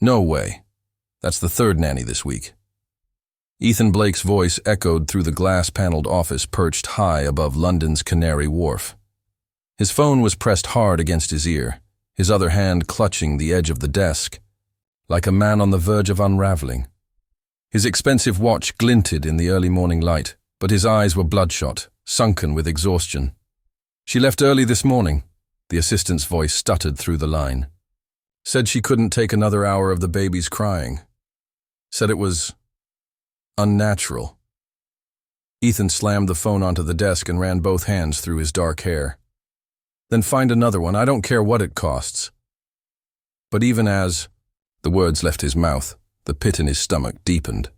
No way. That's the third nanny this week. Ethan Blake's voice echoed through the glass-paneled office perched high above London's Canary Wharf. His phone was pressed hard against his ear, his other hand clutching the edge of the desk, like a man on the verge of unraveling. His expensive watch glinted in the early morning light, but his eyes were bloodshot, sunken with exhaustion. She left early this morning, the assistant's voice stuttered through the line. Said she couldn't take another hour of the baby's crying. Said it was unnatural. Ethan slammed the phone onto the desk and ran both hands through his dark hair. Then find another one, I don't care what it costs. But even as the words left his mouth, the pit in his stomach deepened.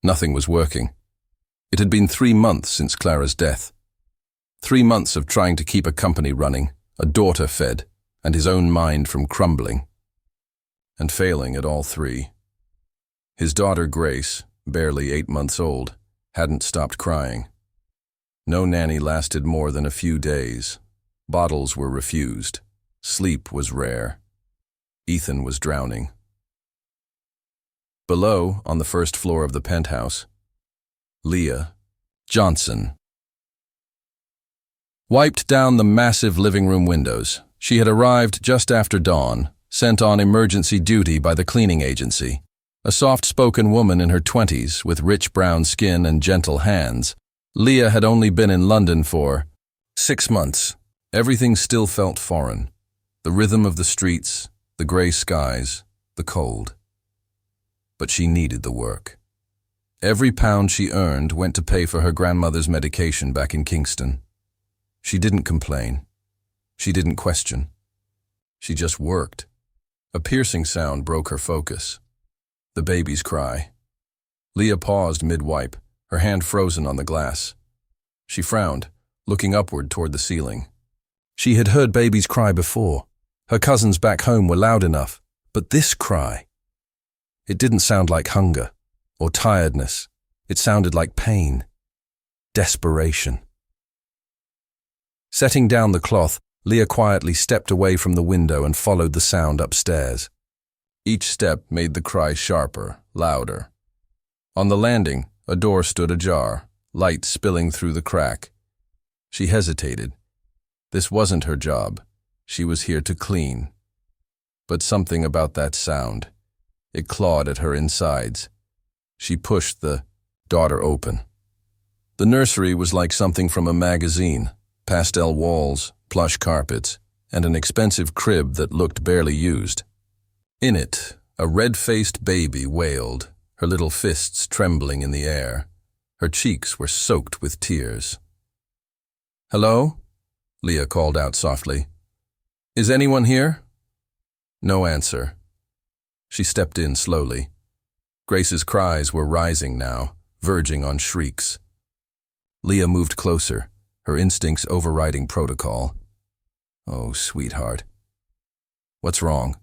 Nothing was working. It had been 3 months since Clara's death. 3 months of trying to keep a company running, a daughter fed, and his own mind from crumbling. And failing at all 3. His daughter Grace, barely 8 months old, hadn't stopped crying. No nanny lasted more than a few days. Bottles were refused. Sleep was rare. Ethan was drowning. Below, on the first floor of the penthouse, Leah Johnson wiped down the massive living room windows. She had arrived just after dawn, sent on emergency duty by the cleaning agency. A soft-spoken woman in her 20s with rich brown skin and gentle hands. Leah had only been in London for 6 months. Everything still felt foreign. The rhythm of the streets, the grey skies, the cold. But she needed the work. Every pound she earned went to pay for her grandmother's medication back in Kingston. She didn't complain. She didn't question. She just worked. A piercing sound broke her focus. The baby's cry. Leah paused mid-wipe, her hand frozen on the glass. She frowned, looking upward toward the ceiling. She had heard babies cry before. Her cousins back home were loud enough, but this cry, it didn't sound like hunger or tiredness. It sounded like pain, desperation. Setting down the cloth, Leah quietly stepped away from the window and followed the sound upstairs. Each step made the cry sharper, louder. On the landing, a door stood ajar, light spilling through the crack. She hesitated. This wasn't her job. She was here to clean. But something about that sound. It clawed at her insides. She pushed the door open. The nursery was like something from a magazine. Pastel walls, plush carpets, and an expensive crib that looked barely used. In it, a red-faced baby wailed, her little fists trembling in the air. Her cheeks were soaked with tears. "Hello?" Leah called out softly. "Is anyone here?" No answer. She stepped in slowly. Grace's cries were rising now, verging on shrieks. Leah moved closer, her instincts overriding protocol. "Oh, sweetheart. What's wrong?"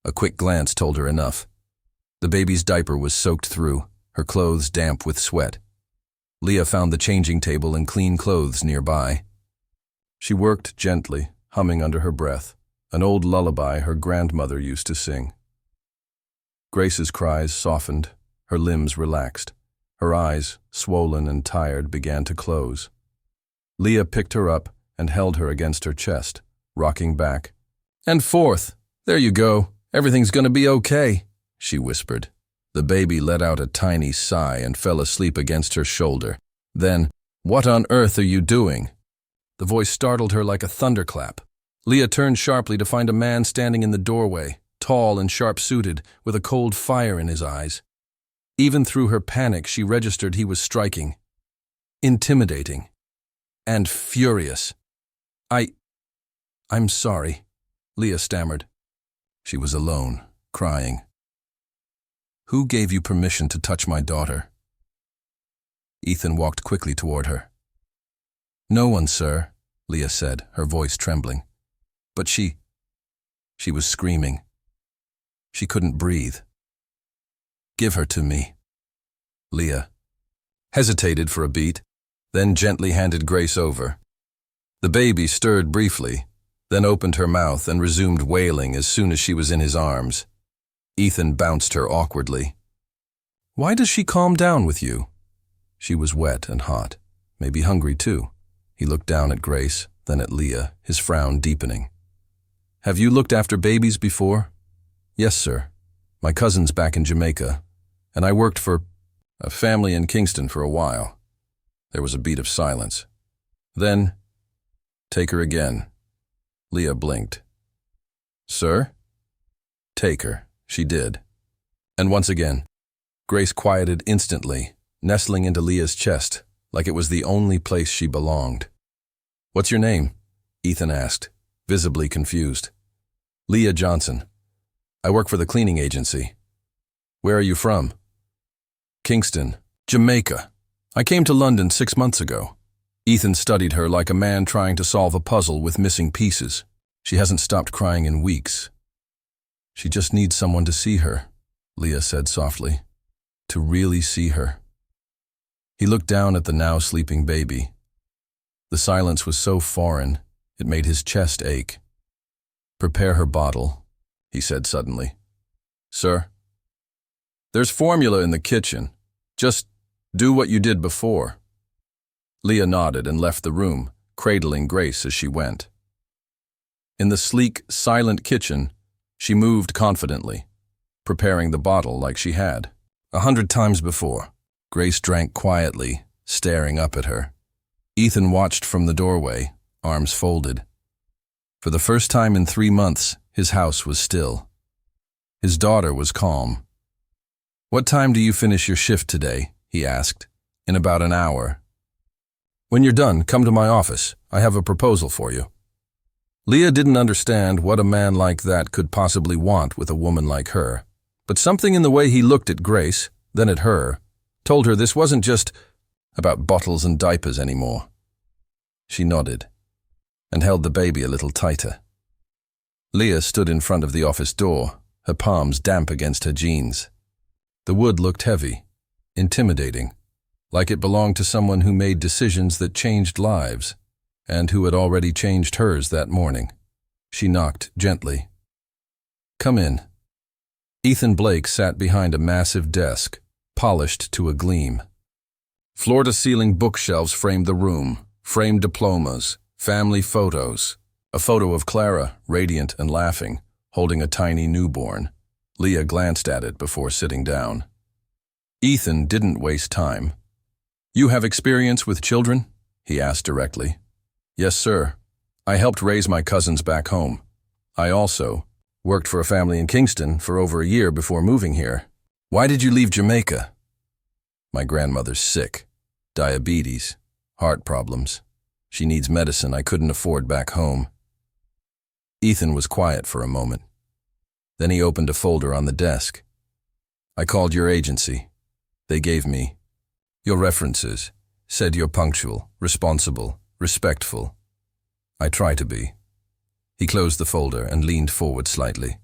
A quick glance told her enough. The baby's diaper was soaked through, her clothes damp with sweat. Leah found the changing table and clean clothes nearby. She worked gently, humming under her breath, an old lullaby her grandmother used to sing. Grace's cries softened, her limbs relaxed. Her eyes, swollen and tired, began to close. Leah picked her up and held her against her chest, rocking back. "And forth. There you go. Everything's gonna be okay," she whispered. The baby let out a tiny sigh and fell asleep against her shoulder. Then, "What on earth are you doing?" The voice startled her like a thunderclap. Leah turned sharply to find a man standing in the doorway, tall and sharp-suited, with a cold fire in his eyes. Even through her panic, she registered he was striking, intimidating, and furious. I'm sorry," Leah stammered. She was alone, crying. "Who gave you permission to touch my daughter?" Ethan walked quickly toward her. "No one, sir," Leah said, her voice trembling. "But she was screaming. She couldn't breathe." "Give her to me." Leah hesitated for a beat, then gently handed Grace over. The baby stirred briefly, then opened her mouth and resumed wailing as soon as she was in his arms. Ethan bounced her awkwardly. Why does she calm down with you? She was wet and hot, maybe hungry too. He looked down at Grace, then at Leah, his frown deepening. Have you looked after babies before? Yes, sir. My cousin's back in Jamaica, and I worked for a family in Kingston for a while. There was a beat of silence. Then, take her again. Leah blinked. Sir? Take her. She did. And once again, Grace quieted instantly, nestling into Leah's chest, like it was the only place she belonged. What's your name? Ethan asked, visibly confused. Leah Johnson. I work for the cleaning agency. Where are you from? Kingston, Jamaica. I came to London 6 months ago. Ethan studied her like a man trying to solve a puzzle with missing pieces. She hasn't stopped crying in weeks. She just needs someone to see her, Leah said softly. To really see her. He looked down at the now sleeping baby. The silence was so foreign, it made his chest ache. Prepare her bottle, he said suddenly. Sir? There's formula in the kitchen. Just do what you did before. Leah nodded and left the room, cradling Grace as she went. In the sleek, silent kitchen, she moved confidently, preparing the bottle like she had 100 times before. Grace drank quietly, staring up at her. Ethan watched from the doorway, arms folded. For the first time in 3 months, his house was still. His daughter was calm. What time do you finish your shift today? He asked. In about an hour. When you're done, come to my office. I have a proposal for you. Leah didn't understand what a man like that could possibly want with a woman like her, but something in the way he looked at Grace, then at her, told her this wasn't just about bottles and diapers anymore. She nodded and held the baby a little tighter. Leah stood in front of the office door, her palms damp against her jeans. The wood looked heavy, intimidating, like it belonged to someone who made decisions that changed lives, and who had already changed hers that morning. She knocked gently. Come in. Ethan Blake sat behind a massive desk, polished to a gleam. Floor-to-ceiling bookshelves framed the room, framed diplomas, family photos, a photo of Clara, radiant and laughing, holding a tiny newborn. Leah glanced at it before sitting down. Ethan didn't waste time. You have experience with children? He asked directly. Yes, sir. I helped raise my cousins back home. I also worked for a family in Kingston for over a year before moving here. Why did you leave Jamaica? My grandmother's sick. Diabetes. Heart problems. She needs medicine I couldn't afford back home. Ethan was quiet for a moment. Then he opened a folder on the desk. I called your agency. They gave me your references, said you're punctual, responsible, respectful. I try to be. He closed the folder and leaned forward slightly.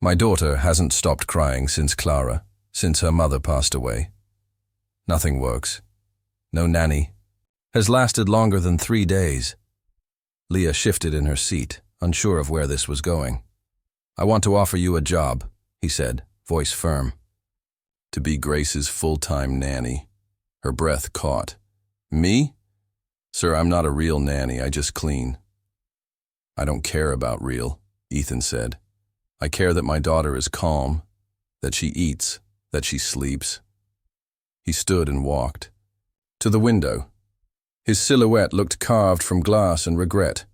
My daughter hasn't stopped crying since Clara, since her mother passed away. Nothing works. No nanny. Has lasted longer than 3 days. Leah shifted in her seat, unsure of where this was going. I want to offer you a job, he said, voice firm. To be Grace's full-time nanny. Her breath caught. Me? Sir, I'm not a real nanny, I just clean. I don't care about real, Ethan said. I care that my daughter is calm, that she eats, that she sleeps. He stood and walked. To the window. His silhouette looked carved from glass and regret.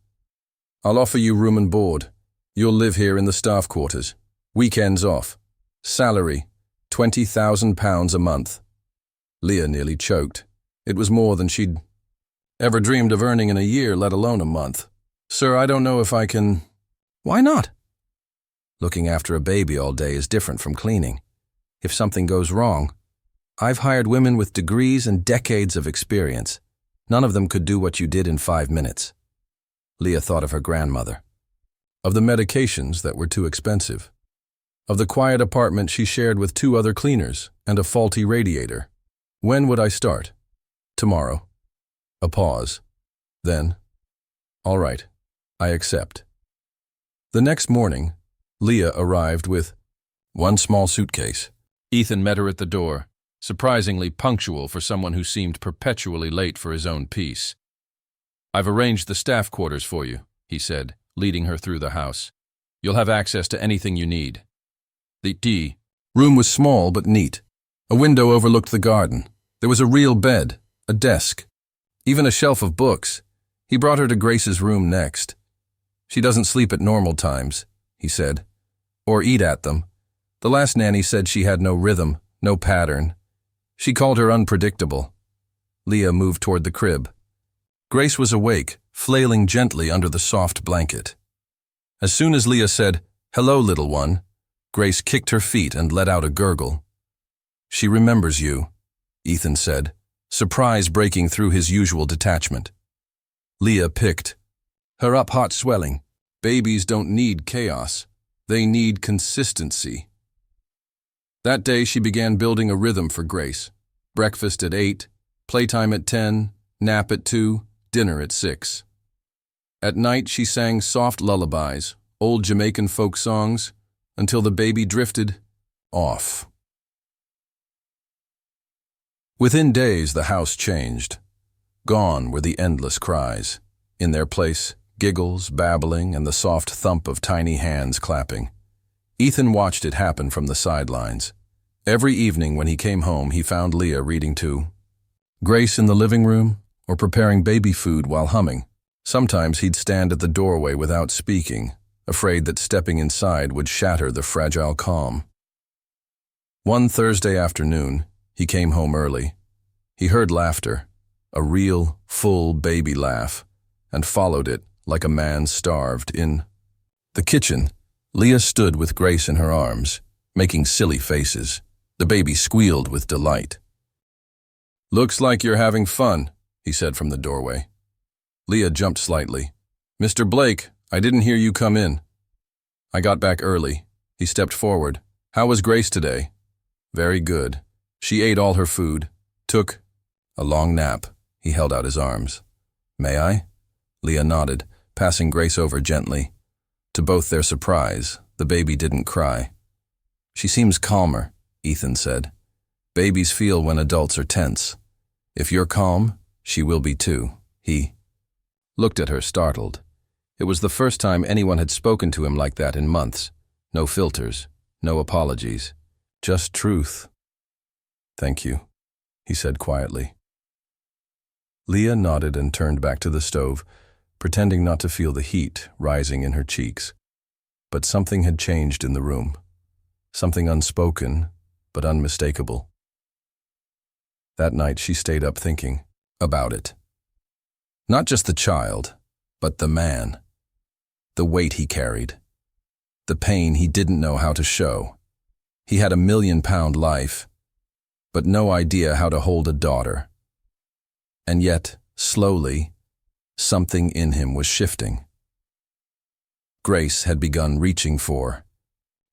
I'll offer you room and board. You'll live here in the staff quarters. Weekends off. Salary, £20,000 a month. Leah nearly choked. It was more than she'd ever dreamed of earning in a year, let alone a month. Sir, I don't know if I can... Why not? Looking after a baby all day is different from cleaning. If something goes wrong, I've hired women with degrees and decades of experience. None of them could do what you did in 5 minutes. Leah thought of her grandmother, of the medications that were too expensive, of the quiet apartment she shared with 2 other cleaners and a faulty radiator. When would I start? Tomorrow. A pause. Then, all right, I accept. The next morning, Leah arrived with one small suitcase. Ethan met her at the door, surprisingly punctual for someone who seemed perpetually late for his own peace. "I've arranged the staff quarters for you," he said, leading her through the house. "You'll have access to anything you need." The room was small but neat. A window overlooked the garden. There was a real bed, a desk, even a shelf of books. He brought her to Grace's room next. "She doesn't sleep at normal times," he said, "or eat at them. The last nanny said she had no rhythm, no pattern. She called her unpredictable." Leah moved toward the crib. Grace was awake, flailing gently under the soft blanket. As soon as Leah said, "Hello, little one," Grace kicked her feet and let out a gurgle. "She remembers you," Ethan said, surprise breaking through his usual detachment. Leah picked her up, hot swelling. Babies don't need chaos. They need consistency. That day she began building a rhythm for Grace. Breakfast at 8, playtime at 10, nap at 2, dinner at 6. At night she sang soft lullabies, old Jamaican folk songs, until the baby drifted off. Within days the house changed. Gone were the endless cries. In their place, giggles, babbling, and the soft thump of tiny hands clapping. Ethan watched it happen from the sidelines. Every evening when he came home, he found Leah reading to Grace in the living room or preparing baby food while humming. Sometimes he'd stand at the doorway without speaking, afraid that stepping inside would shatter the fragile calm. One Thursday afternoon, he came home early. He heard laughter, a real, full baby laugh, and followed it like a man starved in the kitchen. Leah stood with Grace in her arms, making silly faces. The baby squealed with delight. "Looks like you're having fun," he said from the doorway. Leah jumped slightly. "Mr. Blake, I didn't hear you come in." "I got back early." He stepped forward. "How was Grace today?" "Very good. She ate all her food, took a long nap." He held out his arms. "May I?" Leah nodded, passing Grace over gently. To both their surprise, the baby didn't cry. "She seems calmer," Ethan said. "Babies feel when adults are tense. If you're calm, she will be too." He looked at her, startled. It was the first time anyone had spoken to him like that in months. No filters, no apologies, just truth. "Thank you," he said quietly. Leah nodded and turned back to the stove, pretending not to feel the heat rising in her cheeks. But something had changed in the room. Something unspoken, but unmistakable. That night she stayed up thinking about it. Not just the child, but the man. The weight he carried. The pain he didn't know how to show. He had a million-pound life, but no idea how to hold a daughter. And yet, slowly, something in him was shifting. Grace had begun reaching for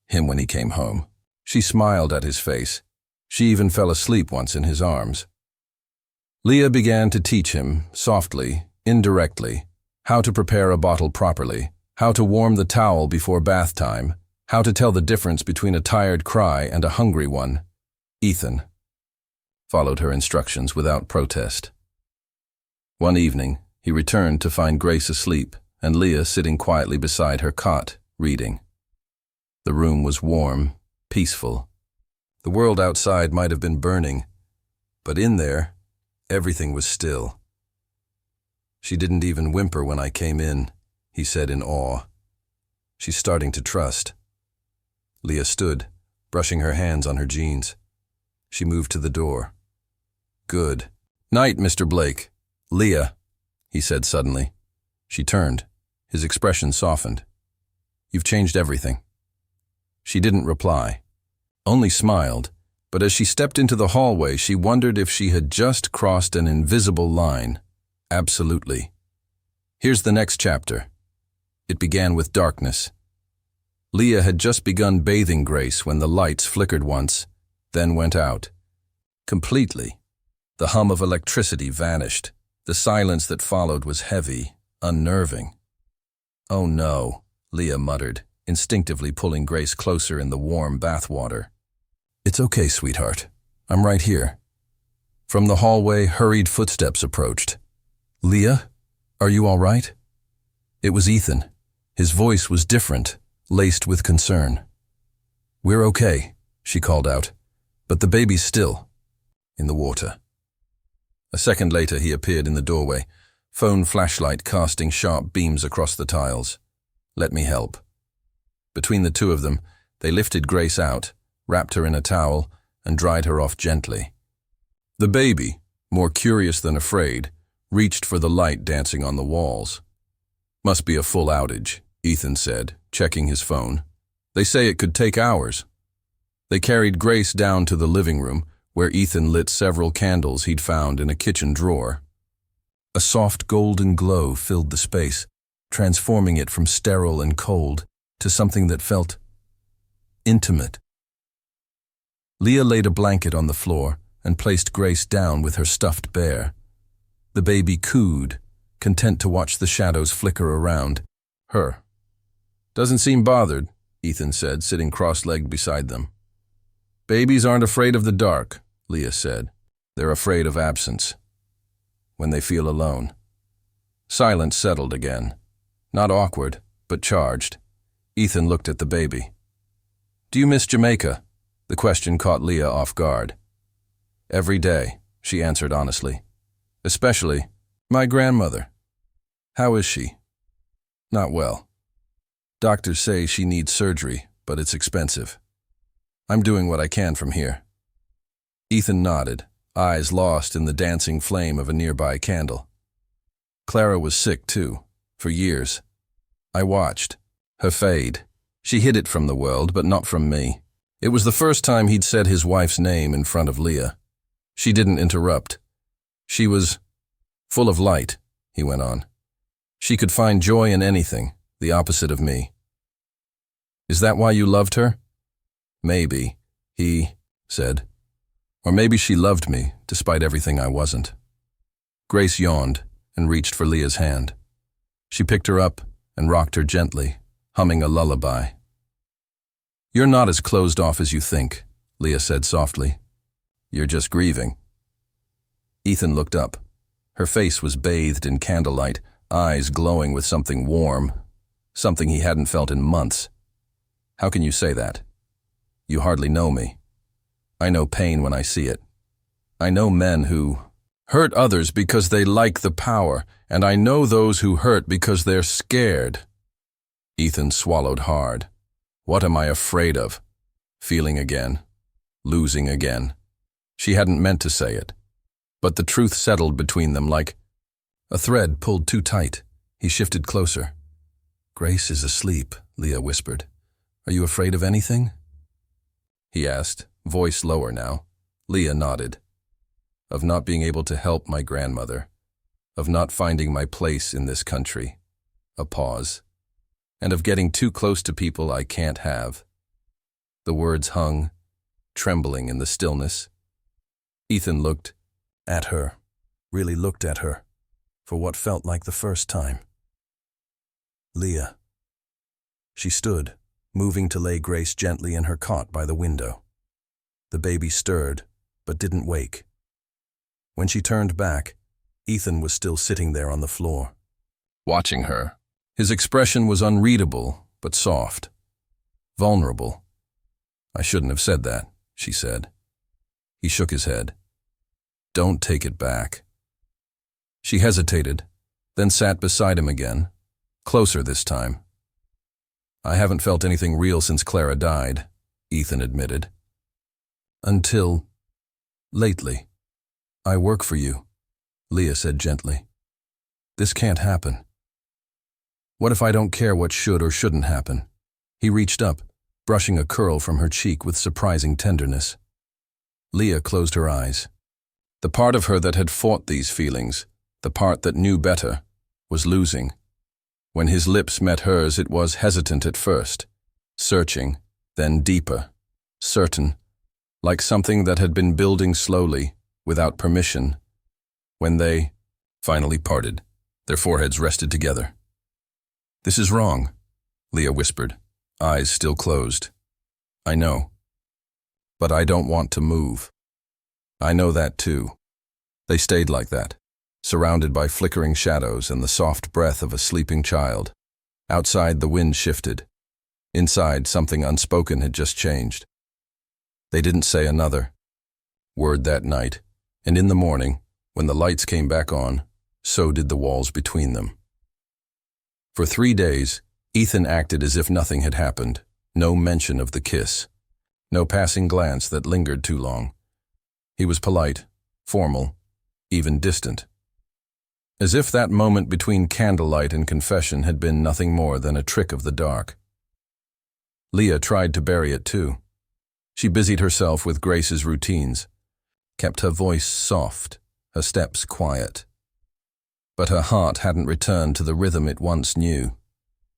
him when he came home. She smiled at his face. She even fell asleep once in his arms. Leah began to teach him, softly, indirectly, how to prepare a bottle properly, how to warm the towel before bath time, how to tell the difference between a tired cry and a hungry one. Ethan followed her instructions without protest. One evening, he returned to find Grace asleep and Leah sitting quietly beside her cot, reading. The room was warm, peaceful. The world outside might have been burning, but in there, everything was still. "She didn't even whimper when I came in," he said in awe. "She's starting to trust." Leah stood, brushing her hands on her jeans. She moved to the door. "Good night, Mr. Blake." "Leah," he said suddenly. She turned. His expression softened. "You've changed everything." She didn't reply, only smiled, but as she stepped into the hallway, she wondered if she had just crossed an invisible line. Absolutely. Here's the next chapter. It began with darkness. Leah had just begun bathing Grace when the lights flickered once, then went out. Completely. The hum of electricity vanished. The silence that followed was heavy, unnerving. "Oh no," Leah muttered. instinctively pulling Grace closer in the warm bathwater. "It's okay, sweetheart. I'm right here." From the hallway, hurried footsteps approached. "Leah, are you all right?" It was Ethan. His voice was different, laced with concern. "We're okay," she called out, "but the baby's still in the water." A second later, he appeared in the doorway, phone flashlight casting sharp beams across the tiles. "Let me help." Between the two of them, they lifted Grace out, wrapped her in a towel, and dried her off gently. The baby, more curious than afraid, reached for the light dancing on the walls. "Must be a full outage," Ethan said, checking his phone. "They say it could take hours." They carried Grace down to the living room, where Ethan lit several candles he'd found in a kitchen drawer. A soft golden glow filled the space, transforming it from sterile and cold to something that felt intimate. Leah laid a blanket on the floor and placed Grace down with her stuffed bear. The baby cooed, content to watch the shadows flicker around her. "Doesn't seem bothered," Ethan said, sitting cross-legged beside them. "Babies aren't afraid of the dark," Leah said. "They're afraid of absence. When they feel alone." Silence settled again. Not awkward, but charged. Ethan looked at the baby. "Do you miss Jamaica?" The question caught Leah off guard. "Every day," she answered honestly. "Especially my grandmother." "How is she?" "Not well. Doctors say she needs surgery, but it's expensive. I'm doing what I can from here." Ethan nodded, eyes lost in the dancing flame of a nearby candle. "Clara was sick too, for years. I watched her fade. She hid it from the world, but not from me." It was the first time he'd said his wife's name in front of Leah. She didn't interrupt. "She was full of light," he went on. "She could find joy in anything, the opposite of me." "Is that why you loved her?" "Maybe," he said. "Or maybe she loved me, despite everything I wasn't." Grace yawned and reached for Leah's hand. She picked her up and rocked her gently, humming a lullaby. "You're not as closed off as you think," Leah said softly. "You're just grieving." Ethan looked up. Her face was bathed in candlelight, eyes glowing with something warm, something he hadn't felt in months. "How can you say that? You hardly know me. I know pain when I see it. I know men who hurt others because they like the power, and I know those who hurt because they're scared." Ethan swallowed hard. What am I afraid of? Feeling again. Losing again. She hadn't meant to say it. But the truth settled between them like a thread pulled too tight. He shifted closer. "Grace is asleep," Leah whispered. "Are you afraid of anything?" He asked, voice lower now. Leah nodded. "Of not being able to help my grandmother. Of not finding my place in this country." A pause. "And of getting too close to people I can't have." The words hung, trembling in the stillness. Ethan looked at her, really looked at her, for what felt like the first time. "Leah." She stood, moving to lay Grace gently in her cot by the window. The baby stirred, but didn't wake. When she turned back, Ethan was still sitting there on the floor, watching her. His expression was unreadable, but soft. Vulnerable. "I shouldn't have said that," she said. He shook his head. "Don't take it back." She hesitated, then sat beside him again, closer this time. "I haven't felt anything real since Clara died," Ethan admitted. "Until lately." "I work for you," Leah said gently. "This can't happen. What if I don't care what should or shouldn't happen?" He reached up, brushing a curl from her cheek with surprising tenderness. Leah closed her eyes. The part of her that had fought these feelings, the part that knew better, was losing. When his lips met hers, it was hesitant at first, searching, then deeper, certain, like something that had been building slowly, without permission. When they finally parted, their foreheads rested together. "This is wrong," Leah whispered, eyes still closed. I know. But I don't want to move. I know that too. They stayed like that, surrounded by flickering shadows and the soft breath of a sleeping child. Outside, the wind shifted. Inside, something unspoken had just changed. They didn't say another word that night, and in the morning, when the lights came back on, so did the walls between them. For 3 days, Ethan acted as if nothing had happened. No mention of the kiss. No passing glance that lingered too long. He was polite, formal, even distant. As if that moment between candlelight and confession had been nothing more than a trick of the dark. Leah tried to bury it too. She busied herself with Grace's routines, kept her voice soft, her steps quiet. But her heart hadn't returned to the rhythm it once knew.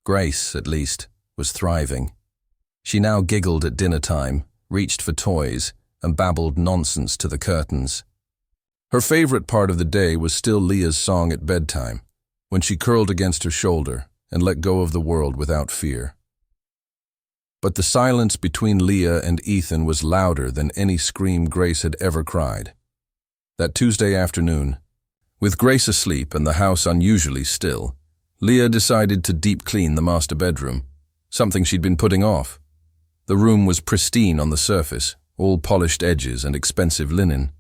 Grace, at least, was thriving. She now giggled at dinner time, reached for toys, and babbled nonsense to the curtains. Her favorite part of the day was still Leah's song at bedtime, when she curled against her shoulder and let go of the world without fear. But the silence between Leah and Ethan was louder than any scream Grace had ever cried. That Tuesday afternoon, with Grace asleep and the house unusually still, Leah decided to deep clean the master bedroom, something she'd been putting off. The room was pristine on the surface, all polished edges and expensive linen.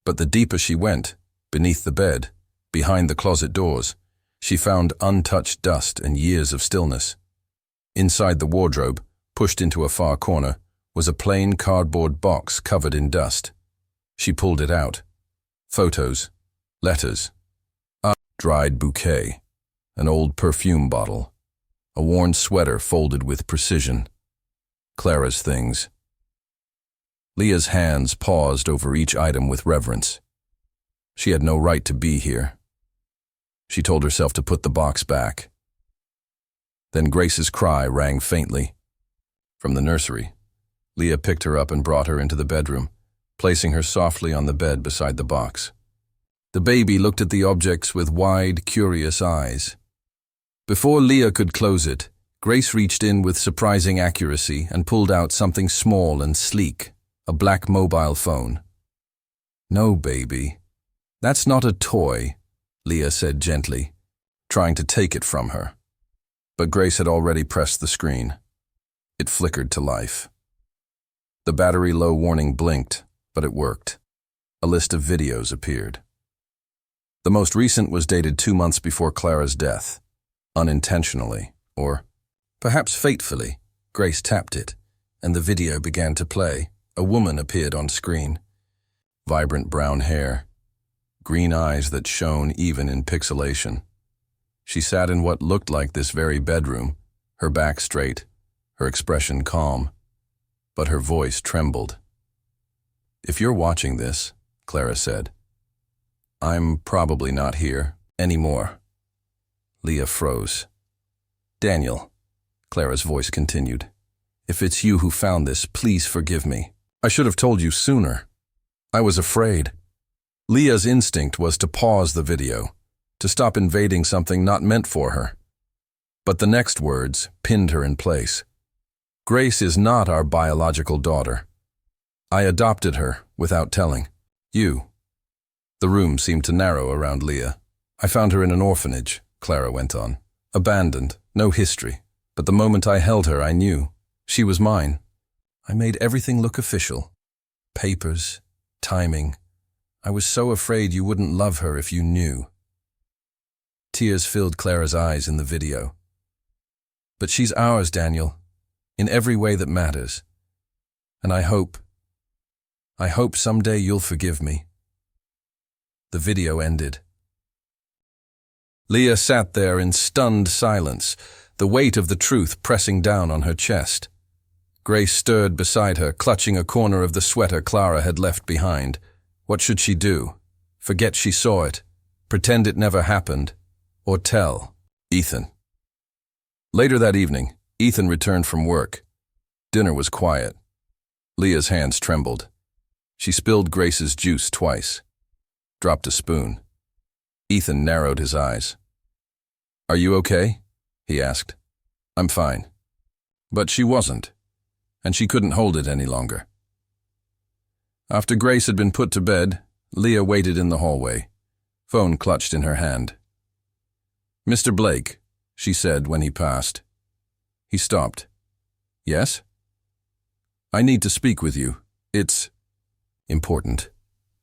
But the deeper she went, beneath the bed, behind the closet doors, she found untouched dust and years of stillness. Inside the wardrobe, pushed into a far corner, was a plain cardboard box covered in dust. She pulled it out. Photos, letters, a dried bouquet, an old perfume bottle, a worn sweater folded with precision. Clara's things. Leah's hands paused over each item with reverence. She had no right to be here. She told herself to put the box back. Then Grace's cry rang faintly. From the nursery, Leah picked her up and brought her into the bedroom, placing her softly on the bed beside the box. The baby looked at the objects with wide, curious eyes. Before Leah could close it, Grace reached in with surprising accuracy and pulled out something small and sleek, a black mobile phone. "No, baby. That's not a toy," Leah said gently, trying to take it from her. But Grace had already pressed the screen. It flickered to life. The battery low warning blinked, but it worked. A list of videos appeared. The most recent was dated 2 months before Clara's death. Unintentionally, or perhaps fatefully, Grace tapped it, and the video began to play. A woman appeared on screen. Vibrant brown hair, green eyes that shone even in pixelation. She sat in what looked like this very bedroom, her back straight, her expression calm, but her voice trembled. "If you're watching this," Clara said, "I'm probably not here anymore." Leah froze. "Daniel," Clara's voice continued, "if it's you who found this, please forgive me. I should have told you sooner. I was afraid." Leah's instinct was to pause the video, to stop invading something not meant for her. But the next words pinned her in place. "Grace is not our biological daughter. I adopted her without telling. You." The room seemed to narrow around Leah. "I found her in an orphanage," Clara went on. "Abandoned, no history. But the moment I held her, I knew. She was mine. I made everything look official. Papers, timing. I was so afraid you wouldn't love her if you knew." Tears filled Clara's eyes in the video. "But she's ours, Daniel, in every way that matters. And I hope someday you'll forgive me." The video ended. Leah sat there in stunned silence, the weight of the truth pressing down on her chest. Grace stirred beside her, clutching a corner of the sweater Clara had left behind. What should she do? Forget she saw it? Pretend it never happened? Or tell Ethan? Later that evening, Ethan returned from work. Dinner was quiet. Leah's hands trembled. She spilled Grace's juice twice. Dropped a spoon. Ethan narrowed his eyes. "Are you okay?" he asked. "I'm fine." But she wasn't, and she couldn't hold it any longer. After Grace had been put to bed, Leah waited in the hallway, phone clutched in her hand. "Mr. Blake," she said when he passed. He stopped. "Yes?" "I need to speak with you. It's important."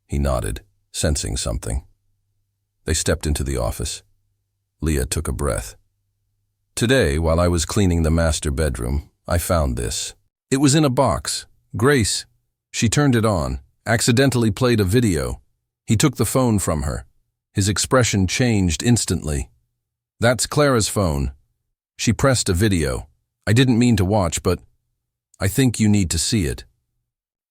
He nodded, sensing something. They stepped into the office. Leah took a breath. "Today, while I was cleaning the master bedroom, I found this. It was in a box. Grace, she turned it on, accidentally played a video. He took the phone from her. His expression changed instantly. That's Clara's phone. She pressed a video. I didn't mean to watch, but I think you need to see it."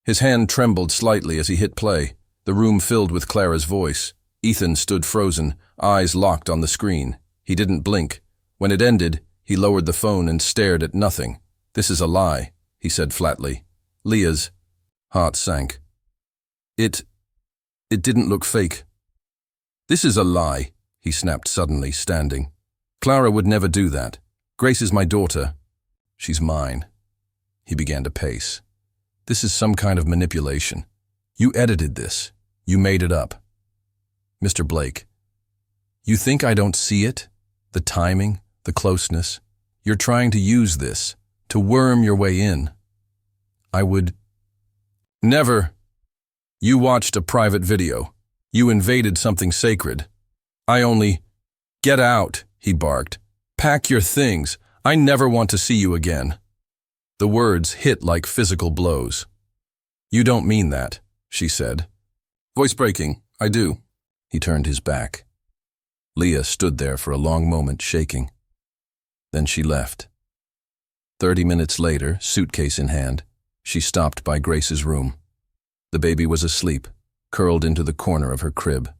His hand trembled slightly as he hit play. The room filled with Clara's voice. Ethan stood frozen, eyes locked on the screen. He didn't blink. When it ended, he lowered the phone and stared at nothing. "This is a lie," he said flatly. Leah's heart sank. It didn't look fake." "This is a lie," he snapped suddenly, standing. "Clara would never do that. Grace is my daughter. She's mine." He began to pace. "This is some kind of manipulation. You edited this. You made it up. Mr. Blake, you think I don't see it? The timing, the closeness. You're trying to use this, to worm your way in. I would never. You watched a private video. You invaded something sacred. I only. Get out," he barked. "Pack your things. I never want to see you again." The words hit like physical blows. "You don't mean that," she said. Voice breaking. "I do." He turned his back. Leah stood there for a long moment, shaking. Then she left. 30 minutes later, suitcase in hand, she stopped by Grace's room. The baby was asleep, curled into the corner of her crib.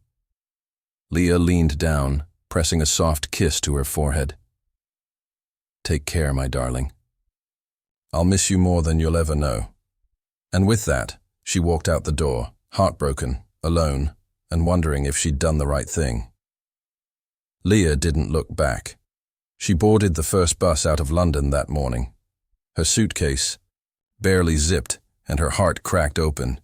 Leah leaned down, pressing a soft kiss to her forehead. "Take care, my darling. I'll miss you more than you'll ever know." And with that, she walked out the door, heartbroken, alone, and wondering if she'd done the right thing. Leah didn't look back. She boarded the first bus out of London that morning. Her suitcase, barely zipped, and her heart cracked open.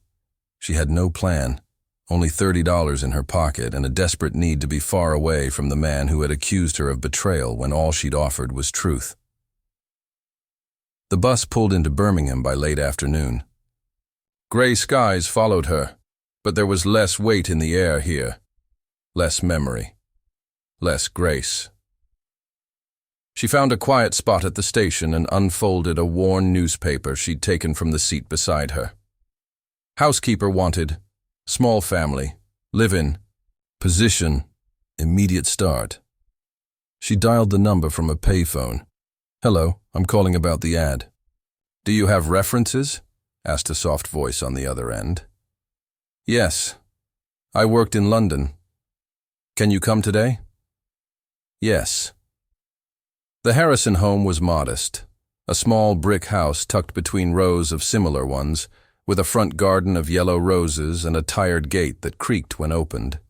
She had no plan, only $30 in her pocket and a desperate need to be far away from the man who had accused her of betrayal when all she'd offered was truth. The bus pulled into Birmingham by late afternoon. Gray skies followed her, but there was less weight in the air here, less memory, less grace. She found a quiet spot at the station and unfolded a worn newspaper she'd taken from the seat beside her. Housekeeper wanted, small family, live-in, position, immediate start. She dialed the number from a payphone. "Hello, I'm calling about the ad." "Do you have references?" asked a soft voice on the other end. "Yes. I worked in London. Can you come today?" "Yes." The Harrison home was modest, a small brick house tucked between rows of similar ones, with a front garden of yellow roses and a tired gate that creaked when opened.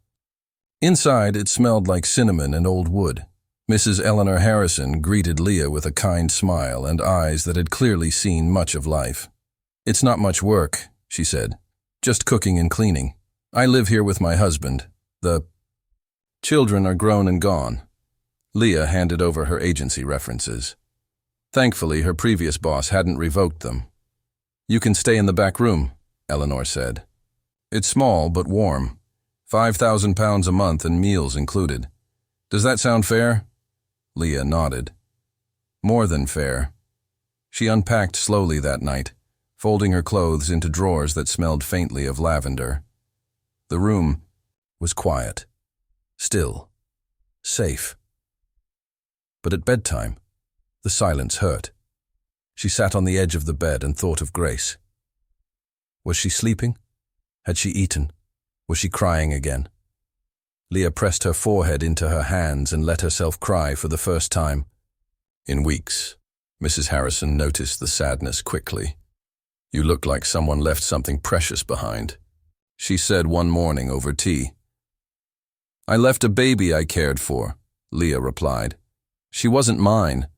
Inside, it smelled like cinnamon and old wood. Mrs. Eleanor Harrison greeted Leah with a kind smile and eyes that had clearly seen much of life. "It's not much work," she said. "Just cooking and cleaning. I live here with my husband. The children are grown and gone." Leah handed over her agency references. Thankfully, her previous boss hadn't revoked them. "You can stay in the back room," Eleanor said. "It's small but warm. £5,000 a month and meals included. Does that sound fair?" Leah nodded. More than fair. She unpacked slowly that night, folding her clothes into drawers that smelled faintly of lavender. The room was quiet, still, safe. But at bedtime, the silence hurt. She sat on the edge of the bed and thought of Grace. Was she sleeping? Had she eaten? Was she crying again? Leah pressed her forehead into her hands and let herself cry for the first time in weeks. Mrs. Harrison noticed the sadness quickly. "You look like someone left something precious behind," she said one morning over tea. "I left a baby I cared for," Leah replied. "She wasn't mine,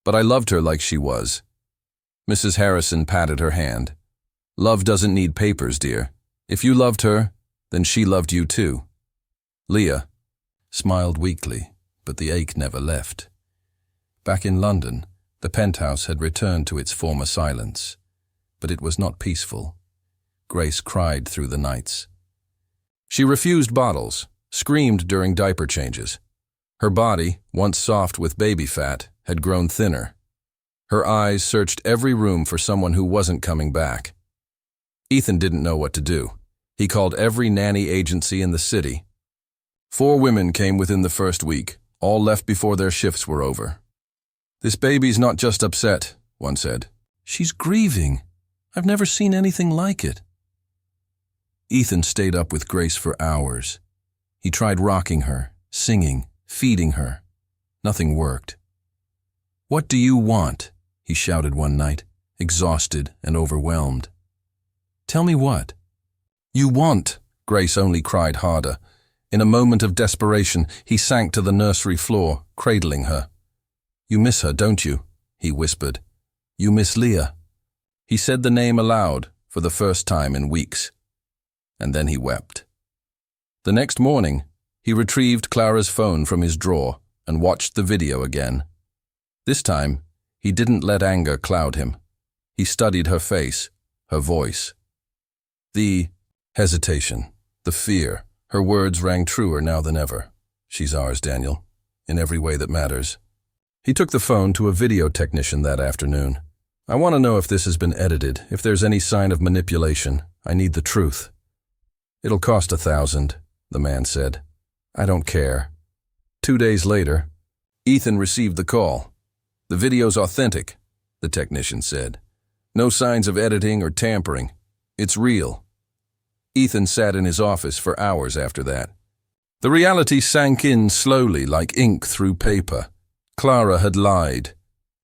but I loved her like she was. Mrs. Harrison patted her hand. Love doesn't need papers, dear. If you loved her, then she loved you too. Leah smiled weakly, but the ache never left. Back in London, the penthouse had returned to its former silence, but it was not peaceful. Grace cried through the nights. She refused bottles, screamed during diaper changes. Her body, once soft with baby fat, had grown thinner. Her eyes searched every room for someone who wasn't coming back. Ethan didn't know what to do. He called every nanny agency in the city. 4 women came within the first week, all left before their shifts were over. "This baby's not just upset," one said. "She's grieving. I've never seen anything like it." Ethan stayed up with Grace for hours. He tried rocking her, singing, feeding her. Nothing worked. "What do you want?" he shouted one night, exhausted and overwhelmed. "Tell me what." "You want," Grace only cried harder. In a moment of desperation, he sank to the nursery floor, cradling her. "You miss her, don't you?" he whispered. "You miss Leah." He said the name aloud for the first time in weeks. And then he wept. The next morning, he retrieved Clara's phone from his drawer and watched the video again. This time, he didn't let anger cloud him. He studied her face, her voice. The hesitation, the fear, her words rang truer now than ever. "She's ours, Daniel, in every way that matters." He took the phone to a video technician that afternoon. "I want to know if this has been edited, if there's any sign of manipulation. I need the truth." "It'll cost $1,000, the man said. "I don't care." 2 days later, Ethan received the call. "The video's authentic," the technician said. "No signs of editing or tampering. It's real." Ethan sat in his office for hours after that. The reality sank in slowly like ink through paper. Clara had lied.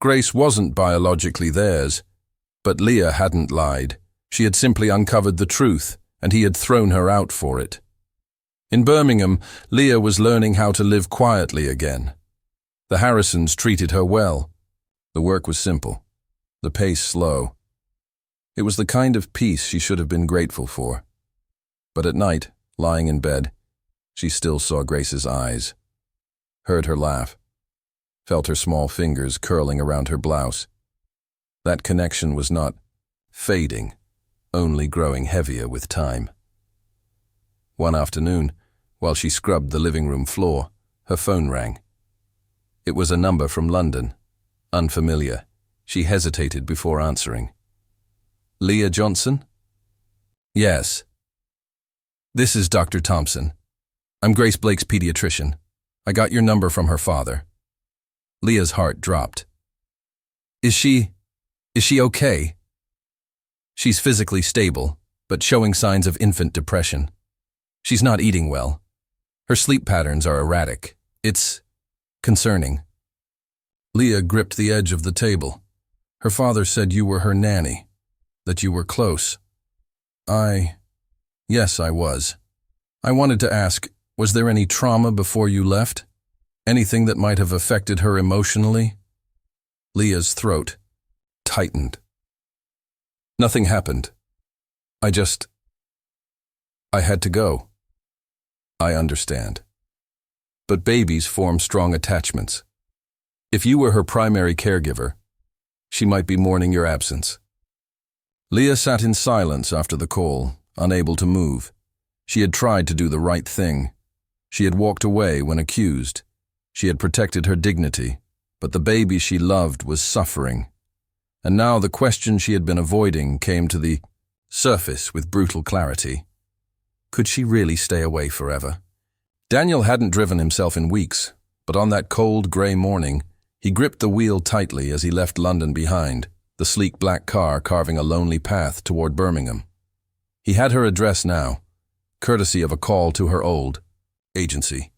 Grace wasn't biologically theirs. But Leah hadn't lied. She had simply uncovered the truth, and he had thrown her out for it. In Birmingham, Leah was learning how to live quietly again. The Harrisons treated her well. The work was simple, the pace slow. It was the kind of peace she should have been grateful for. But at night, lying in bed, she still saw Grace's eyes, heard her laugh, felt her small fingers curling around her blouse. That connection was not fading, only growing heavier with time. One afternoon, while she scrubbed the living room floor, her phone rang. It was a number from London, unfamiliar. She hesitated before answering. "Leah Johnson?" "Yes." "This is Dr. Thompson. I'm Grace Blake's pediatrician. I got your number from her father." Leah's heart dropped. Is she okay?" "She's physically stable, but showing signs of infant depression. She's not eating well. Her sleep patterns are erratic. It's concerning." Leah gripped the edge of the table. "Her father said you were her nanny, that you were close." Yes, I was. I wanted to ask, was there any trauma before you left? Anything that might have affected her emotionally?" Leah's throat tightened. "Nothing happened. I had to go." "I understand. But babies form strong attachments. If you were her primary caregiver, she might be mourning your absence." Leah sat in silence after the call, unable to move. She had tried to do the right thing. She had walked away when accused. She had protected her dignity, but the baby she loved was suffering. And now the question she had been avoiding came to the surface with brutal clarity. Could she really stay away forever? Daniel hadn't driven himself in weeks, but on that cold, grey morning, he gripped the wheel tightly as he left London behind, the sleek black car carving a lonely path toward Birmingham. He had her address now, courtesy of a call to her old agency,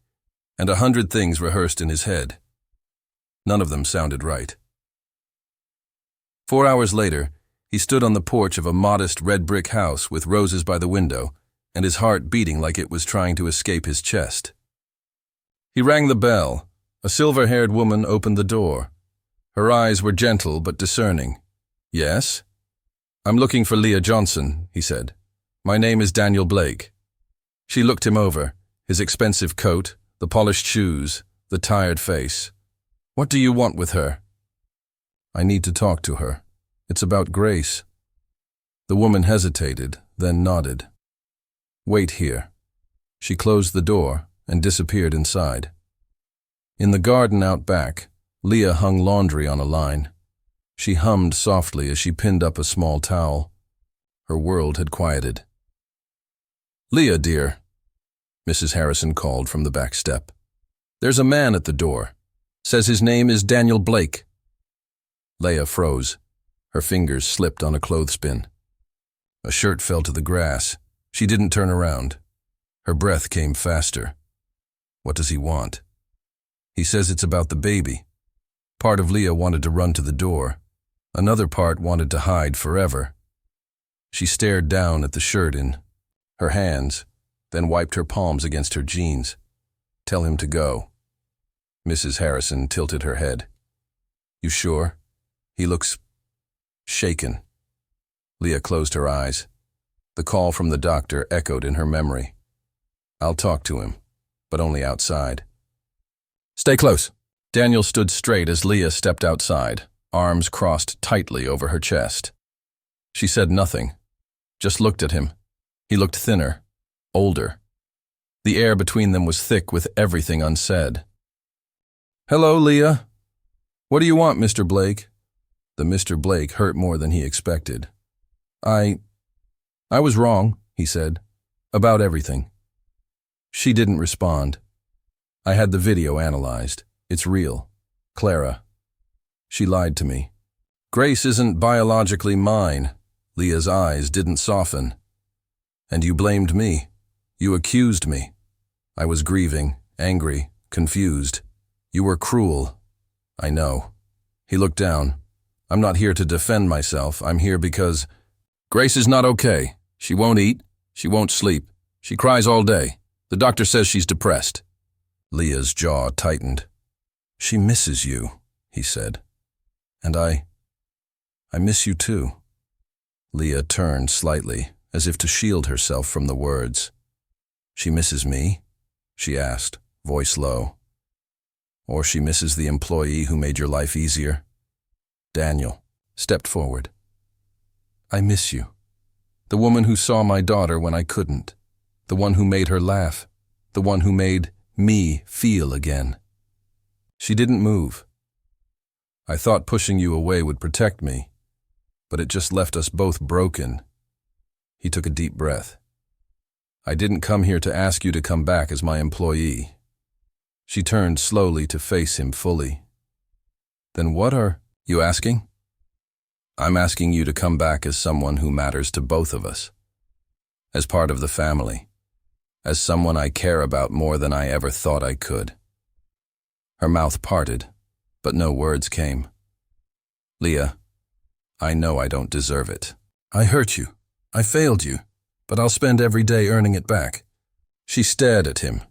and 100 things rehearsed in his head. None of them sounded right. 4 hours later, he stood on the porch of a modest red-brick house with roses by the window, and his heart beating like it was trying to escape his chest. He rang the bell. A silver-haired woman opened the door. Her eyes were gentle but discerning. "Yes?" "I'm looking for Leah Johnson," he said. "My name is Daniel Blake." She looked him over, his expensive coat, the polished shoes, the tired face. "What do you want with her?" "I need to talk to her. It's about Grace." The woman hesitated, then nodded. "Wait here." She closed the door and disappeared inside. In the garden out back, Leah hung laundry on a line. She hummed softly as she pinned up a small towel. Her world had quieted. "Leah, dear," Mrs. Harrison called from the back step. "There's a man at the door. Says his name is Daniel Blake." Leah froze. Her fingers slipped on a clothespin. A shirt fell to the grass. She didn't turn around. Her breath came faster. What does he want? He says it's about the baby. Part of Leah wanted to run to the door. Another part wanted to hide forever. She stared down at the shirt in her hands, then wiped her palms against her jeans. "Tell him to go." Mrs. Harrison tilted her head. "You sure? He looks shaken." Leah closed her eyes. The call from the doctor echoed in her memory. "I'll talk to him, but only outside." "Stay close." Daniel stood straight as Leah stepped outside, arms crossed tightly over her chest. She said nothing, just looked at him. He looked thinner, older. The air between them was thick with everything unsaid. "Hello, Leah. What do you want, Mr. Blake?" The Mr. Blake hurt more than he expected. I was wrong," he said, "about everything." She didn't respond. "I had the video analyzed. It's real. Clara. She lied to me. Grace isn't biologically mine." Leah's eyes didn't soften. "And you blamed me. You accused me. I was grieving, angry, confused. You were cruel. I know." He looked down. "I'm not here to defend myself. I'm here because Grace is not okay. She won't eat. She won't sleep. She cries all day. The doctor says she's depressed." Leah's jaw tightened. "She misses you," he said. "And I miss you too." Leah turned slightly, as if to shield herself from the words. "She misses me?" she asked, voice low. "Or she misses the employee who made your life easier?" Daniel stepped forward. "I miss you. The woman who saw my daughter when I couldn't. The one who made her laugh. The one who made me feel again." She didn't move. "I thought pushing you away would protect me, but it just left us both broken." He took a deep breath. "I didn't come here to ask you to come back as my employee." She turned slowly to face him fully. "Then what are you asking?" "I'm asking you to come back as someone who matters to both of us. As part of the family. As someone I care about more than I ever thought I could." Her mouth parted, but no words came. "Leah, I know I don't deserve it. I hurt you. I failed you, but I'll spend every day earning it back." She stared at him,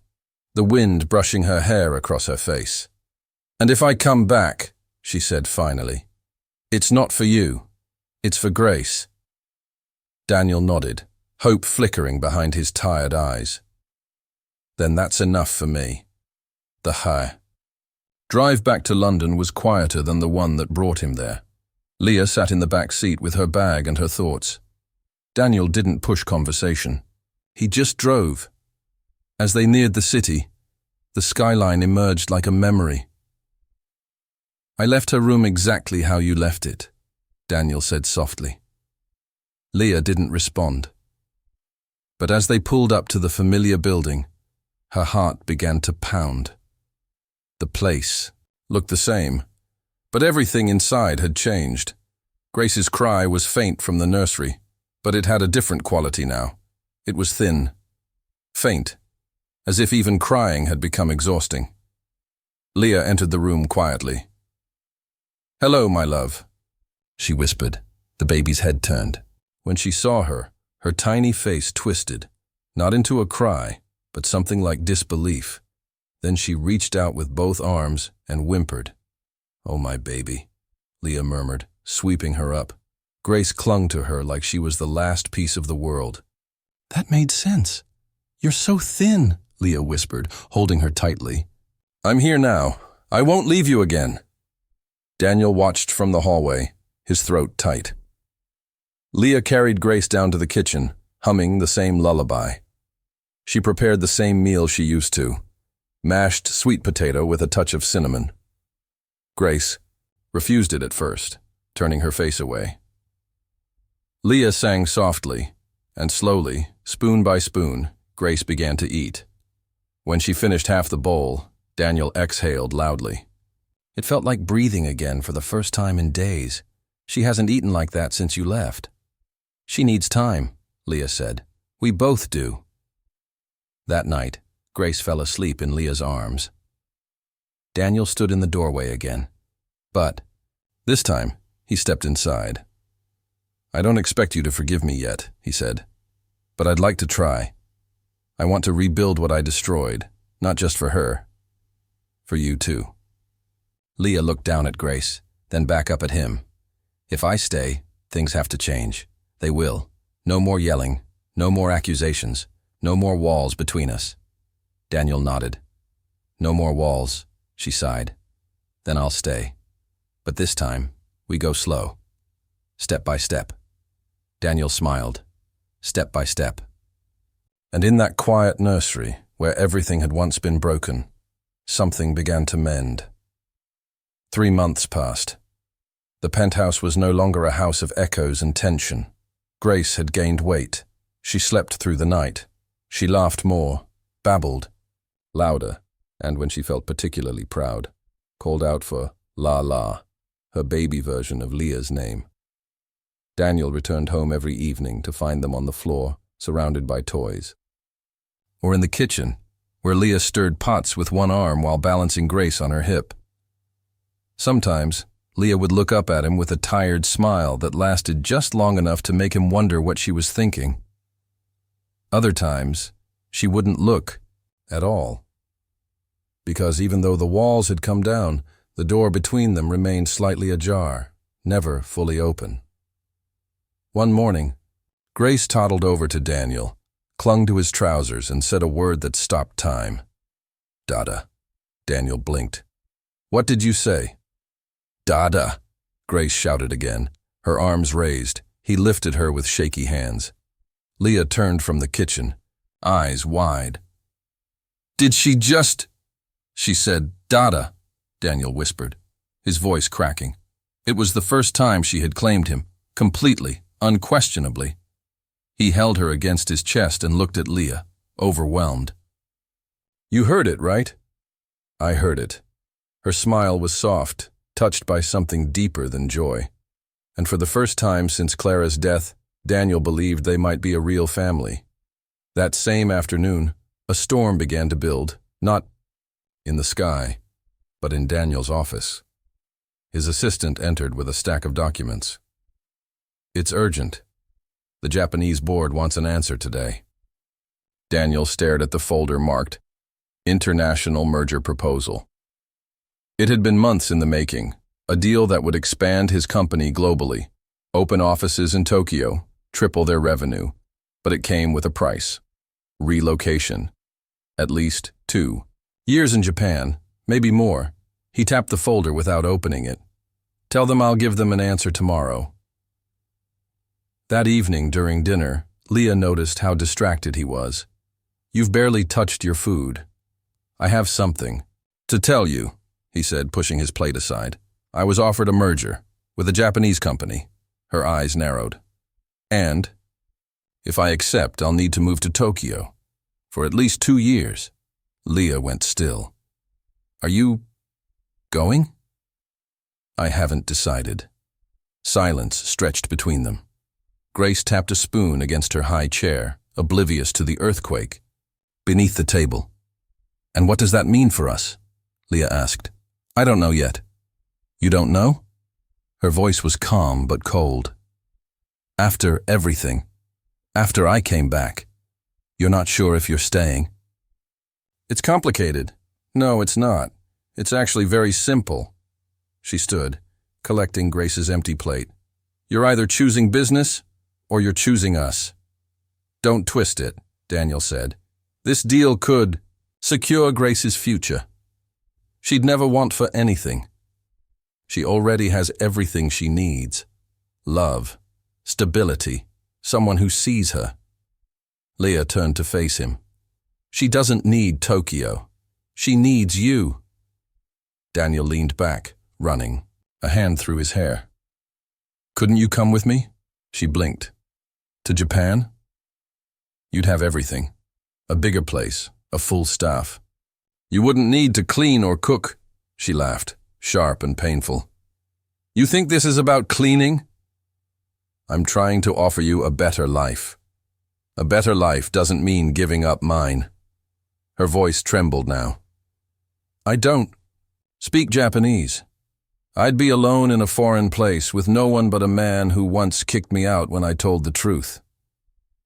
the wind brushing her hair across her face. "And if I come back," she said finally, "it's not for you. It's for Grace." Daniel nodded, hope flickering behind his tired eyes. "Then that's enough for me." The drive back to London was quieter than the one that brought him there. Leah sat in the back seat with her bag and her thoughts. Daniel didn't push conversation. He just drove. As they neared the city, the skyline emerged like a memory. "I left her room exactly how you left it," Daniel said softly. Leah didn't respond. But as they pulled up to the familiar building, her heart began to pound. The place looked the same, but everything inside had changed. Grace's cry was faint from the nursery, but it had a different quality now. It was thin, faint, as if even crying had become exhausting. Leah entered the room quietly. "Hello, my love," she whispered. The baby's head turned. When she saw her, her tiny face twisted, not into a cry, but something like disbelief. Then she reached out with both arms and whimpered, "Oh, my baby." Leah murmured, sweeping her up. Grace clung to her like she was the last piece of the world. That made sense. You're so thin, Leah whispered, holding her tightly. I'm here now. I won't leave you again. Daniel watched from the hallway, his throat tight. Leah carried Grace down to the kitchen, humming the same lullaby. She prepared the same meal she used to, mashed sweet potato with a touch of cinnamon. Grace refused it at first, turning her face away. Leah sang softly, and slowly, spoon by spoon, Grace began to eat. When she finished half the bowl, Daniel exhaled loudly. It felt like breathing again for the first time in days. She hasn't eaten like that since you left. She needs time, Leah said. We both do. That night, Grace fell asleep in Leah's arms. Daniel stood in the doorway again. But this time, he stepped inside. I don't expect you to forgive me yet, he said. But I'd like to try. I want to rebuild what I destroyed, not just for her. For you too. Leah looked down at Grace, then back up at him. If I stay, things have to change. They will. No more yelling, no more accusations, no more walls between us. Daniel nodded. No more walls, she sighed. Then I'll stay. But this time, we go slow. Step by step. Daniel smiled. Step by step. And in that quiet nursery, where everything had once been broken, something began to mend. 3 months passed. The penthouse was no longer a house of echoes and tension. Grace had gained weight. She slept through the night. She laughed more, babbled, louder, and when she felt particularly proud, called out for La La, her baby version of Leah's name. Daniel returned home every evening to find them on the floor, surrounded by toys. Or in the kitchen, where Leah stirred pots with one arm while balancing Grace on her hip. Sometimes, Leah would look up at him with a tired smile that lasted just long enough to make him wonder what she was thinking. Other times, she wouldn't look at all. Because even though the walls had come down, the door between them remained slightly ajar, never fully open. One morning, Grace toddled over to Daniel, clung to his trousers, and said a word that stopped time. Dada. Daniel blinked. What did you say? Dada, Grace shouted again, her arms raised. He lifted her with shaky hands. Leah turned from the kitchen, eyes wide. Did she just... She said, Dada, Daniel whispered, his voice cracking. It was the first time she had claimed him, completely, unquestionably. He held her against his chest and looked at Leah, overwhelmed. You heard it, right? I heard it. Her smile was soft, touched by something deeper than joy. And for the first time since Clara's death, Daniel believed they might be a real family. That same afternoon, a storm began to build, not in the sky, but in Daniel's office. His assistant entered with a stack of documents. It's urgent. The Japanese board wants an answer today. Daniel stared at the folder marked International Merger Proposal. It had been months in the making, a deal that would expand his company globally, open offices in Tokyo, triple their revenue, but it came with a price. Relocation. At least 2 years in Japan, maybe more. He tapped the folder without opening it. Tell them I'll give them an answer tomorrow. That evening during dinner, Leah noticed how distracted he was. You've barely touched your food. I have something to tell you, he said, pushing his plate aside. I was offered a merger with a Japanese company. Her eyes narrowed. And if I accept, I'll need to move to Tokyo for at least 2 years. Leah went still. Are you going? I haven't decided. Silence stretched between them. Grace tapped a spoon against her high chair, oblivious to the earthquake beneath the table. And what does that mean for us? Leah asked. I don't know yet. You don't know? Her voice was calm but cold. After everything, after I came back, you're not sure if you're staying? It's complicated. No, it's not. It's actually very simple. She stood. collecting Grace's empty plate. "You're either choosing business or you're choosing us." "Don't twist it," Daniel said. "This deal could secure Grace's future. She'd never want for anything. She already has everything she needs. Love, stability, someone who sees her." Leah turned to face him. "She doesn't need Tokyo. She needs you." Daniel leaned back, running, a hand through his hair. "Couldn't you come with me?" She blinked. "To Japan?" "You'd have everything. A bigger place, a full staff. You wouldn't need to clean or cook." She laughed, sharp and painful. "You think this is about cleaning?" "I'm trying to offer you a better life. A better life doesn't mean giving up mine." Her voice trembled now. "I don't speak Japanese. I'd be alone in a foreign place with no one but a man who once kicked me out when I told the truth."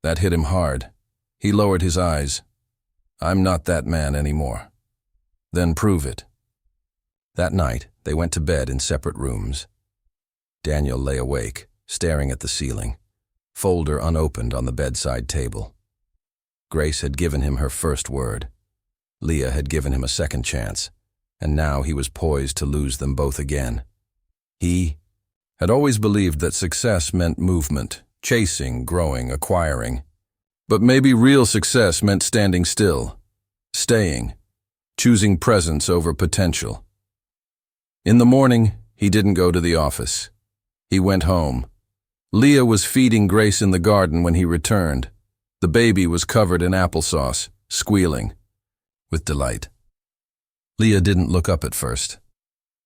That hit him hard. He lowered his eyes. "I'm not that man anymore." "Then prove it." That night, they went to bed in separate rooms. Daniel lay awake, staring at the ceiling, folder unopened on the bedside table. Grace had given him her first word. Leah had given him a second chance, and now he was poised to lose them both again. He had always believed that success meant movement, chasing, growing, acquiring. But maybe real success meant standing still, staying, choosing presence over potential. In the morning, he didn't go to the office. He went home. Leah was feeding Grace in the garden when he returned. The baby was covered in applesauce, squealing with delight. Leah didn't look up at first.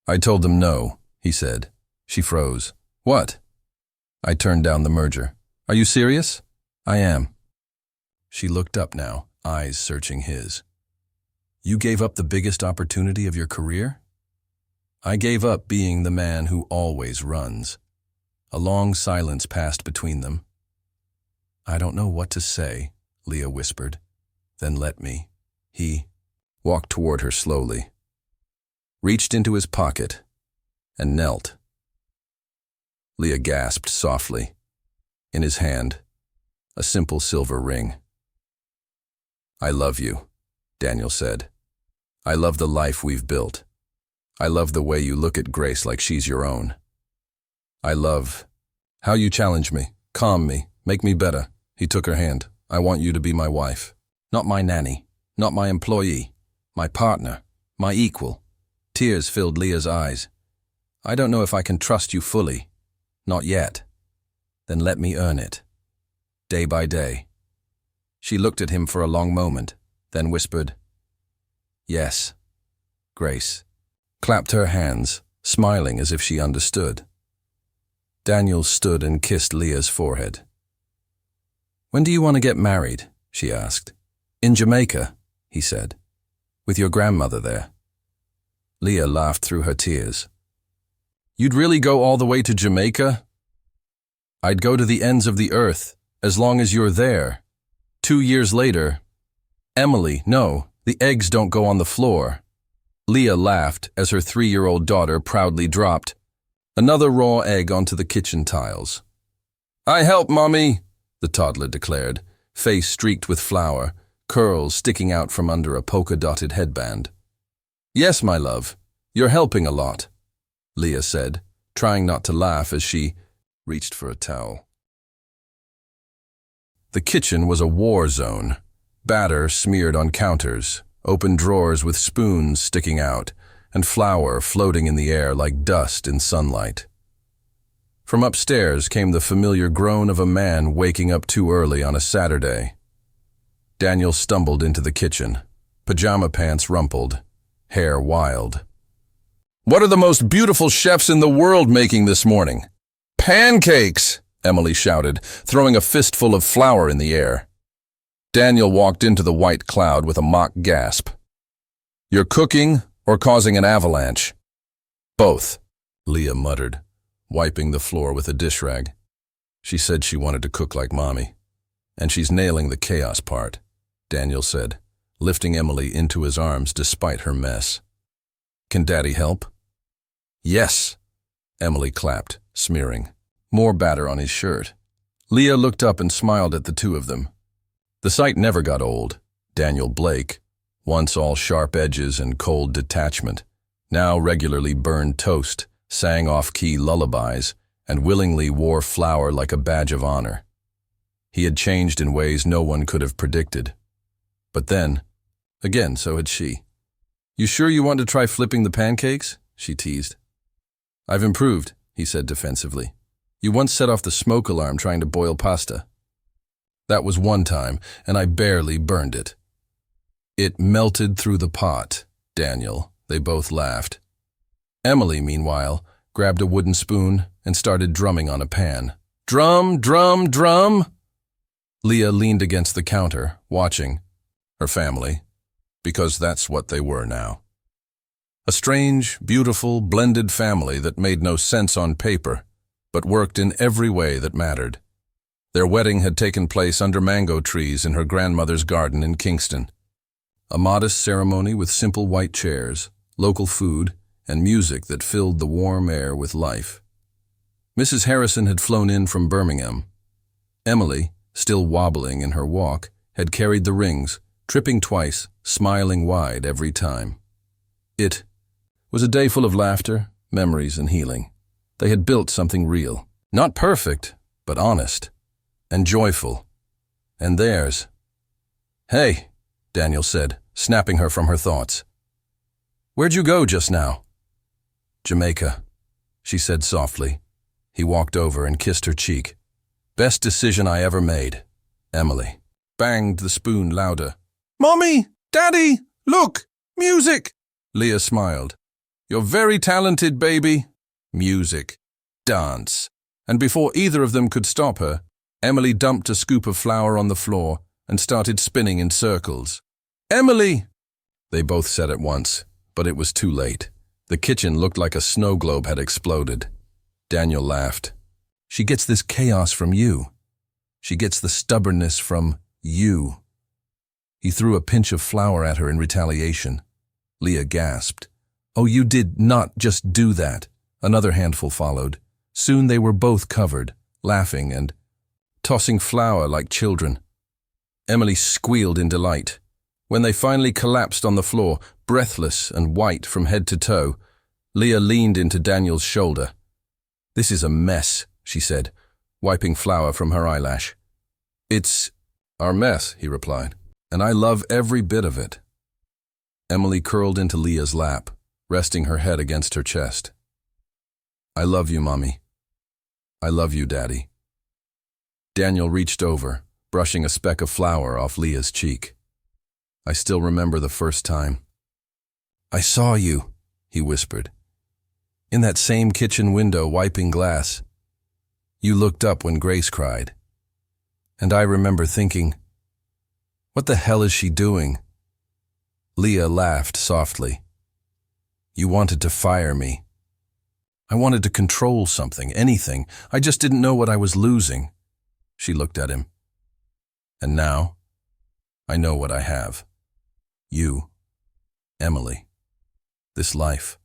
"I told them no," he said. She froze. "What?" "I turned down the merger." "Are you serious?" "I am." She looked up now, eyes searching his. "You gave up the biggest opportunity of your career?" "I gave up being the man who always runs." A long silence passed between them. "I don't know what to say," Leah whispered. "Then let me." He walked toward her slowly, reached into his pocket, and knelt. Leah gasped softly. In his hand, a simple silver ring. "I love you," Daniel said. "I love the life we've built. I love the way you look at Grace like she's your own. I love how you challenge me, calm me, make me better." He took her hand. "I want you to be my wife. Not my nanny, not my employee, my partner, my equal." Tears filled Leah's eyes. "I don't know if I can trust you fully. Not yet." "Then let me earn it. Day by day." She looked at him for a long moment, then whispered, "Yes." Grace clapped her hands, smiling as if she understood. Daniel stood and kissed Leah's forehead. "When do you want to get married?" she asked. "In Jamaica," he said. "With your grandmother there." Leah laughed through her tears. "You'd really go all the way to Jamaica?" "I'd go to the ends of the earth, as long as you're there." 2 years later, "Emily, no, the eggs don't go on the floor." Leah laughed as her 3-year-old daughter proudly dropped another raw egg onto the kitchen tiles. "I help, Mommy," the toddler declared, face streaked with flour, curls sticking out from under a polka-dotted headband. "Yes, my love, you're helping a lot," Leah said, trying not to laugh as she reached for a towel. The kitchen was a war zone, batter smeared on counters, open drawers with spoons sticking out, and flour floating in the air like dust in sunlight. From upstairs came the familiar groan of a man waking up too early on a Saturday. Daniel stumbled into the kitchen, pajama pants rumpled, hair wild. "What are the most beautiful chefs in the world making this morning?" "Pancakes!" Emily shouted, throwing a fistful of flour in the air. Daniel walked into the white cloud with a mock gasp. "You're cooking or causing an avalanche?" "Both," Leah muttered, wiping the floor with a dish rag. She said she wanted to cook like Mommy. "And she's nailing the chaos part," Daniel said, lifting Emily into his arms despite her mess. "Can Daddy help?" "Yes." Emily clapped, smearing more batter on his shirt. Leah looked up and smiled at the two of them. The sight never got old. Daniel Blake, once all sharp edges and cold detachment, now regularly burned toast, sang off-key lullabies, and willingly wore flour like a badge of honor. He had changed in ways no one could have predicted. But then, again, so had she. "You sure you want to try flipping the pancakes?" she teased. "I've improved," he said defensively. "You once set off the smoke alarm trying to boil pasta." "That was one time, and I barely burned it." "It melted through the pot, Daniel." They both laughed. Emily, meanwhile, grabbed a wooden spoon and started drumming on a pan. "Drum, drum, drum!" Leah leaned against the counter, watching. Her family, because that's what they were now. A strange, beautiful, blended family that made no sense on paper, but worked in every way that mattered. Their wedding had taken place under mango trees in her grandmother's garden in Kingston. A modest ceremony with simple white chairs, local food, and music that filled the warm air with life. Mrs. Harrison had flown in from Birmingham. Emily, still wobbling in her walk, had carried the rings, tripping twice, smiling wide every time. It was a day full of laughter, memories, and healing. They had built something real. Not perfect, but honest. And joyful. And theirs. "Hey," Daniel said, snapping her from her thoughts. "Where'd you go just now?" "Jamaica," she said softly. He walked over and kissed her cheek. "Best decision I ever made, Emily." Banged the spoon louder. "Mommy! Daddy! Look! Music!" Leah smiled. "You're very talented, baby." Music. Dance. And before either of them could stop her, Emily dumped a scoop of flour on the floor and started spinning in circles. "Emily!" They both said at once, but it was too late. The kitchen looked like a snow globe had exploded. Daniel laughed. "She gets this chaos from you. She gets the stubbornness from you." He threw a pinch of flour at her in retaliation. Leah gasped. "Oh, you did not just do that." Another handful followed. Soon they were both covered, laughing and tossing flour like children. Emily squealed in delight. When they finally collapsed on the floor, breathless and white from head to toe, Leah leaned into Daniel's shoulder. "This is a mess," she said, wiping flour from her eyelash. "It's our mess," he replied, "and I love every bit of it." Emily curled into Leah's lap, resting her head against her chest. "I love you, Mommy. I love you, Daddy." Daniel reached over, brushing a speck of flour off Leah's cheek. "I still remember the first time." "I saw you," he whispered, "in that same kitchen window wiping glass. You looked up when Grace cried. And I remember thinking, what the hell is she doing?" Leah laughed softly. "You wanted to fire me. I wanted to control something, anything. I just didn't know what I was losing." She looked at him. "And now, I know what I have. You, Emily. This life.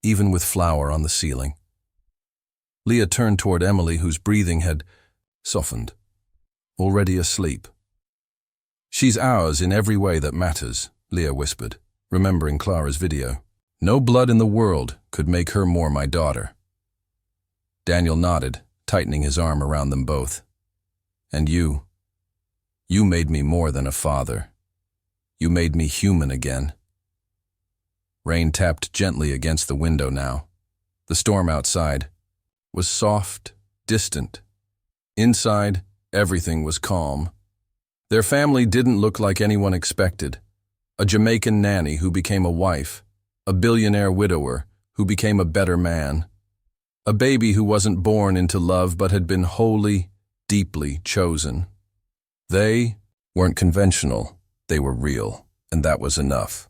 Even with flour on the ceiling." Leah turned toward Emily, whose breathing had softened, already asleep. "She's ours in every way that matters," Leah whispered, remembering Clara's video. "No blood in the world could make her more my daughter." Daniel nodded, tightening his arm around them both. "And you made me more than a father. You made me human again." Rain tapped gently against the window now. The storm outside was soft, distant. Inside, everything was calm. Their family didn't look like anyone expected. A Jamaican nanny who became a wife, a billionaire widower who became a better man, a baby who wasn't born into love but had been wholly, deeply chosen. They weren't conventional, they were real, and that was enough.